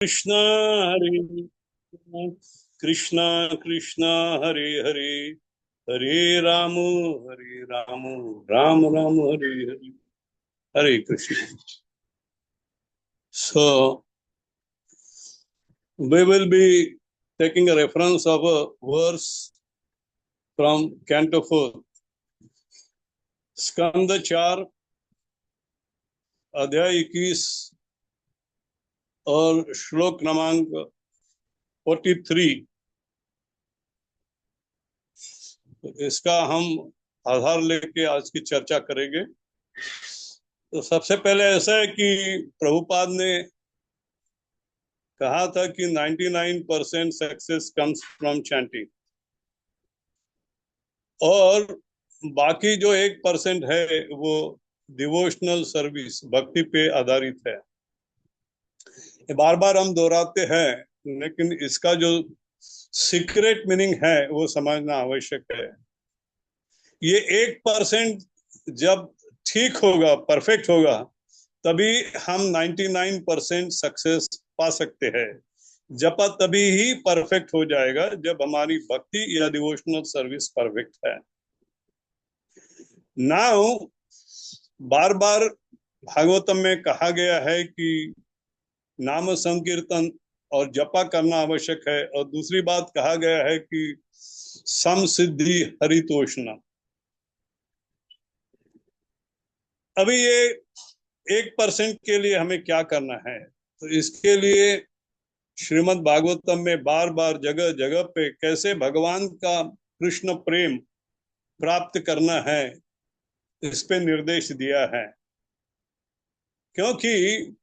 Krishna Hare Krishna Krishna Hare Hare Hare Ram Ram Ram Hare Hare Hare Krishna. So we will be taking a reference of a verse from Canto 4, स्कंद 4 अध्याय 21 और श्लोक क्रमांक 43. इसका हम आधार लेके आज की चर्चा करेंगे. तो सबसे पहले ऐसा है कि प्रभुपाद ने कहा था कि 99% सक्सेस कम्स फ्रॉम चैंटिंग, और बाकी जो 1% है वो डिवोशनल सर्विस, भक्ति पे आधारित है. बार बार हम दोहराते हैं, लेकिन इसका जो सीक्रेट मीनिंग है वो समझना आवश्यक है. ये 1% जब ठीक होगा, परफेक्ट होगा, तभी हम 99% सक्सेस पा सकते हैं. जपा तभी ही परफेक्ट हो जाएगा जब हमारी भक्ति या डिवोशनल सर्विस परफेक्ट है. नाउ बार बार भागवतम में कहा गया है कि नाम संकीर्तन और जपा करना आवश्यक है, और दूसरी बात कहा गया है कि सम सिद्धि हरितोषणा. अभी ये 1% के लिए हमें क्या करना है, तो इसके लिए श्रीमद् भागवतम में बार बार जगह जगह पे कैसे भगवान का कृष्ण प्रेम प्राप्त करना है इस पे निर्देश दिया है. क्योंकि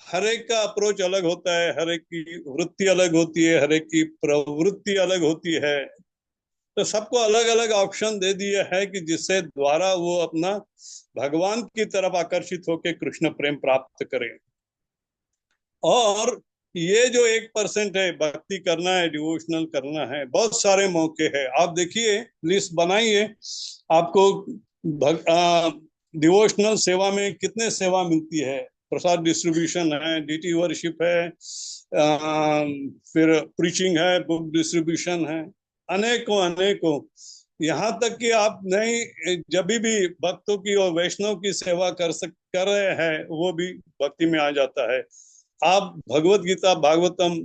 हर एक का अप्रोच अलग होता है, हर एक की वृत्ति अलग होती है, हर एक की प्रवृत्ति अलग होती है. तो सबको अलग अलग ऑप्शन दे दिया है कि जिससे द्वारा वो अपना भगवान की तरफ आकर्षित होकर कृष्ण प्रेम प्राप्त करें. और ये जो 1% है, भक्ति करना है, डिवोशनल करना है, बहुत सारे मौके हैं. आप देखिए, लिस्ट बनाइए, आपको डिवोशनल सेवा में कितने सेवा मिलती है. प्रसाद डिस्ट्रीब्यूशन है, डीटी वर्शिप है, फिर प्रीचिंग है, बुक डिस्ट्रीब्यूशन है, अनेकों अनेकों. यहाँ तक कि आप नहीं, जब भी भक्तों की और वैष्णव की सेवा कर रहे हैं, वो भी भक्ति में आ जाता है. आप भगवत गीता भागवतम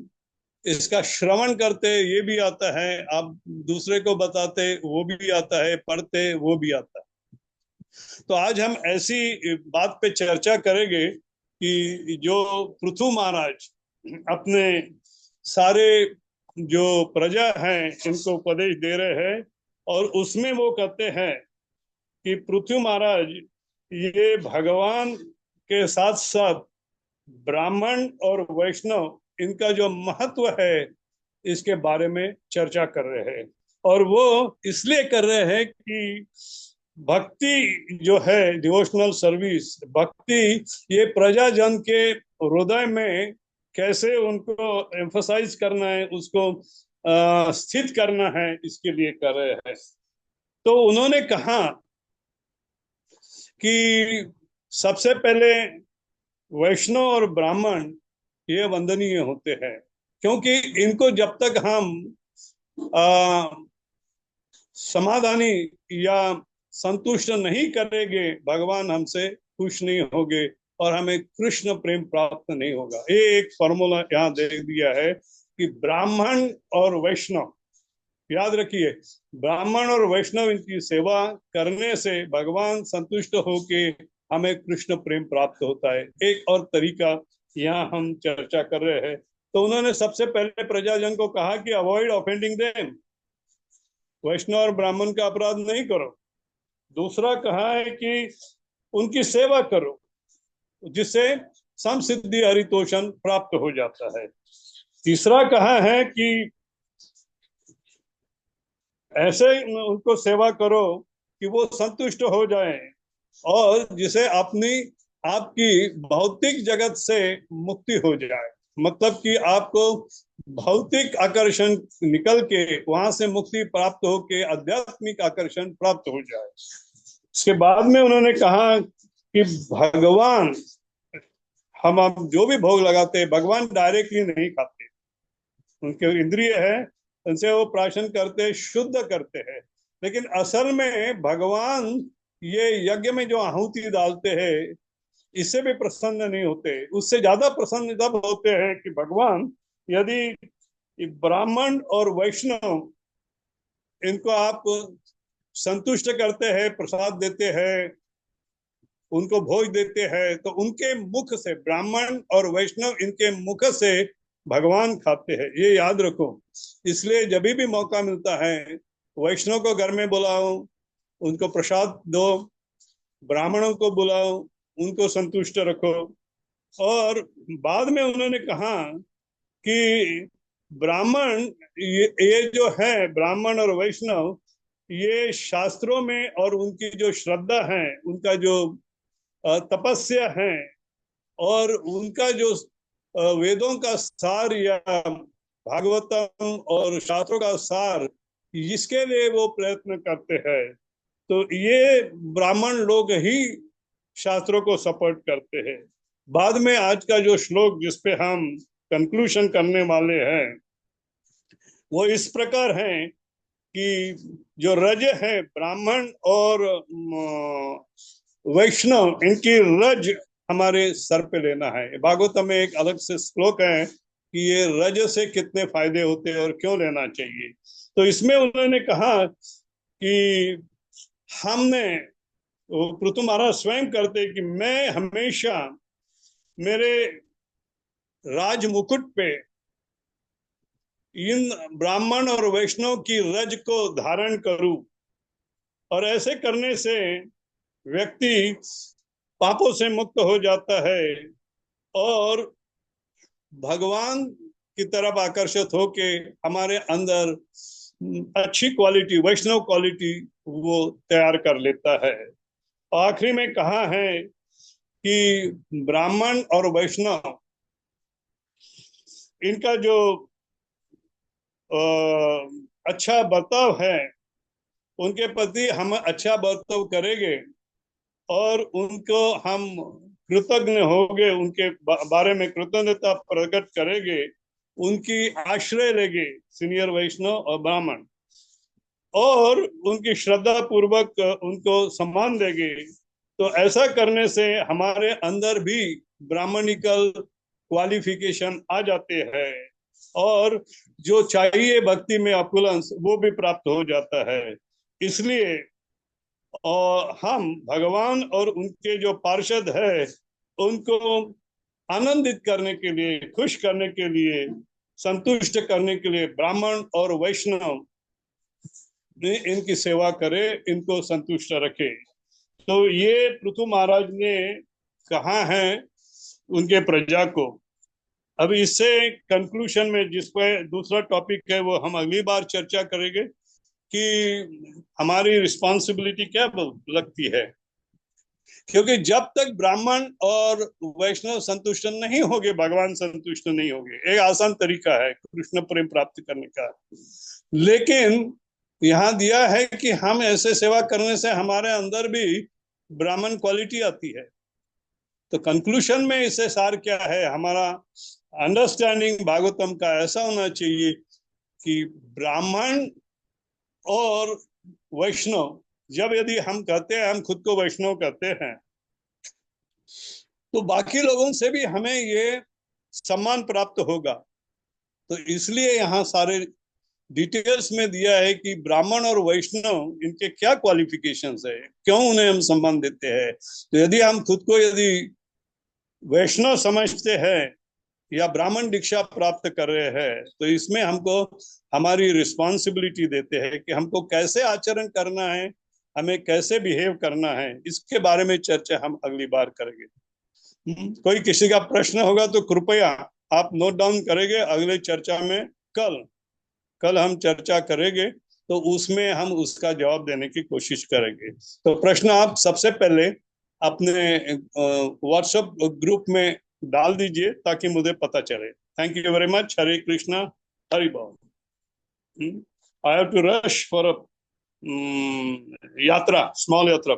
इसका श्रवण करते, ये भी आता है. आप दूसरे को बताते, वो भी आता है. पढ़ते, वो भी आता है. तो आज हम ऐसी बात पे चर्चा करेंगे कि जो पृथु महाराज अपने सारे जो प्रजा हैं इनको उपदेश दे रहे हैं, और उसमें वो कहते हैं कि पृथु महाराज ये भगवान के साथ साथ ब्राह्मण और वैष्णव इनका जो महत्व है इसके बारे में चर्चा कर रहे हैं. और वो इसलिए कर रहे हैं कि भक्ति जो है, डिवोशनल सर्विस, भक्ति ये प्रजाजन के हृदय में कैसे उनको एम्फसाइज करना है, उसको स्थित करना है, इसके लिए कर रहे हैं. तो उन्होंने कहा कि सबसे पहले वैष्णव और ब्राह्मण ये वंदनीय होते हैं, क्योंकि इनको जब तक हम समाधानी या संतुष्ट नहीं करेंगे, भगवान हमसे खुश नहीं होंगे और हमें कृष्ण प्रेम प्राप्त नहीं होगा. ये एक फॉर्मूला यहाँ दे दिया है कि ब्राह्मण और वैष्णव, याद रखिए, ब्राह्मण और वैष्णव इनकी सेवा करने से भगवान संतुष्ट होके हमें कृष्ण प्रेम प्राप्त होता है. एक और तरीका यहाँ हम चर्चा कर रहे हैं. तो उन्होंने सबसे पहले प्रजाजन को कहा कि अवॉइड ऑफेंडिंग देम, वैष्णव और ब्राह्मण का अपराध नहीं करो. दूसरा कहा है कि उनकी सेवा करो, जिससे समसिद्धि हरितोषण प्राप्त हो जाता है. तीसरा कहा है कि ऐसे उनको सेवा करो कि वो संतुष्ट हो जाए, और जिसे अपनी आपकी भौतिक जगत से मुक्ति हो जाए. मतलब कि आपको भौतिक आकर्षण निकल के वहां से मुक्ति प्राप्त होके आध्यात्मिक आकर्षण प्राप्त हो जाए. उसके बाद में उन्होंने कहा कि भगवान हम जो भी भोग लगाते हैं भगवान डायरेक्टली नहीं खाते, उनके इंद्रिय है, उनसे वो प्राशन करते हैं, शुद्ध करते हैं। लेकिन असल में भगवान ये यज्ञ में जो आहुति डालते हैं इससे भी प्रसन्न नहीं होते, उससे ज्यादा प्रसन्न तब होते हैं कि भगवान यदि ब्राह्मण और वैष्णव इनको आप संतुष्ट करते हैं, प्रसाद देते हैं, उनको भोज देते हैं, तो उनके मुख से, ब्राह्मण और वैष्णव इनके मुख से भगवान खाते हैं, ये याद रखो। इसलिए जब भी मौका मिलता है वैष्णव को घर में बुलाओ, उनको प्रसाद दो, ब्राह्मणों को बुलाओ, उनको संतुष्ट रखो। और बाद में उन्होंने कहा कि ब्राह्मण ये जो है, ब्राह्मण और वैष्णव, ये शास्त्रों में और उनकी जो श्रद्धा है, उनका जो तपस्या है, और उनका जो वेदों का सार या भागवतम और शास्त्रों का सार, इसके लिए वो प्रयत्न करते हैं। तो ये ब्राह्मण लोग ही शास्त्रों को सपोर्ट करते हैं। बाद में आज का जो श्लोक जिसपे हम कंक्लूजन करने वाले हैं वो इस प्रकार है कि जो रज है, ब्राह्मण और वैष्णव, इनकी रज हमारे सर पे लेना है। भागवतम में एक अलग से श्लोक है कि ये रज से कितने फायदे होते हैं और क्यों लेना चाहिए। तो इसमें उन्होंने कहा कि हमने, पृथु महाराज स्वयं करते कि मैं हमेशा मेरे राज मुकुट पे इन ब्राह्मण और वैष्णव की रज को धारण करूं, और ऐसे करने से व्यक्ति पापों से मुक्त हो जाता है और भगवान की तरफ आकर्षित होके हमारे अंदर अच्छी क्वालिटी, वैष्णव क्वालिटी वो तैयार कर लेता है। आखिरी में कहा है कि ब्राह्मण और वैष्णव इनका जो अच्छा बर्ताव है, उनके प्रति हम अच्छा बर्ताव करेंगे और उनको हम कृतज्ञ होंगे, उनके बारे में कृतज्ञता प्रकट करेंगे, उनकी आश्रय लेंगे, सीनियर वैष्णव और ब्राह्मण, और उनकी श्रद्धा पूर्वक उनको सम्मान देंगे, तो ऐसा करने से हमारे अंदर भी ब्राह्मणिकल क्वालिफिकेशन आ जाते हैं और जो चाहिए भक्ति में अपुलंस वो भी प्राप्त हो जाता है। इसलिए और हम भगवान और उनके जो पार्षद है उनको आनंदित करने के लिए, खुश करने के लिए, संतुष्ट करने के लिए ब्राह्मण और वैष्णव इनकी सेवा करे, इनको संतुष्ट रखे। तो ये पृथु महाराज ने कहा है उनके प्रजा को। अब इससे कंक्लूजन में जिस पर दूसरा टॉपिक है वो हम अगली बार चर्चा करेंगे कि हमारी रिस्पॉन्सिबिलिटी क्या लगती है, क्योंकि जब तक ब्राह्मण और वैष्णव संतुष्ट नहीं होंगे भगवान संतुष्ट नहीं होंगे। एक आसान तरीका है कृष्ण प्रेम प्राप्त करने का, लेकिन यहाँ दिया है कि हम ऐसे सेवा करने से हमारे अंदर भी ब्राह्मण क्वालिटी आती है। तो कंक्लूजन में इससे सार क्या है, हमारा अंडरस्टैंडिंग भागवतम का ऐसा होना चाहिए कि ब्राह्मण और वैष्णव, जब यदि हम कहते हैं, हम खुद को वैष्णव कहते हैं, तो बाकी लोगों से भी हमें ये सम्मान प्राप्त होगा। तो इसलिए यहाँ सारे डिटेल्स में दिया है कि ब्राह्मण और वैष्णव इनके क्या क्वालिफिकेशंस है, क्यों उन्हें हम सम्मान देते हैं। तो यदि हम खुद को यदि वैष्णव समझते हैं या ब्राह्मण दीक्षा प्राप्त कर रहे हैं, तो इसमें हमको हमारी रिस्पॉन्सिबिलिटी देते हैं कि हमको कैसे आचरण करना है, हमें कैसे बिहेव करना है। इसके बारे में चर्चा हम अगली बार करेंगे। कोई किसी का प्रश्न होगा तो कृपया आप नोट डाउन करेंगे, अगले चर्चा में कल हम चर्चा करेंगे, तो उसमें हम उसका जवाब देने की कोशिश करेंगे। तो प्रश्न आप सबसे पहले अपने व्हाट्सएप ग्रुप में डाल दीजिए ताकि मुझे पता चले। Thank you very much. Hare Krishna, Hari बोल। I have to rush for a yatra, small यात्रा।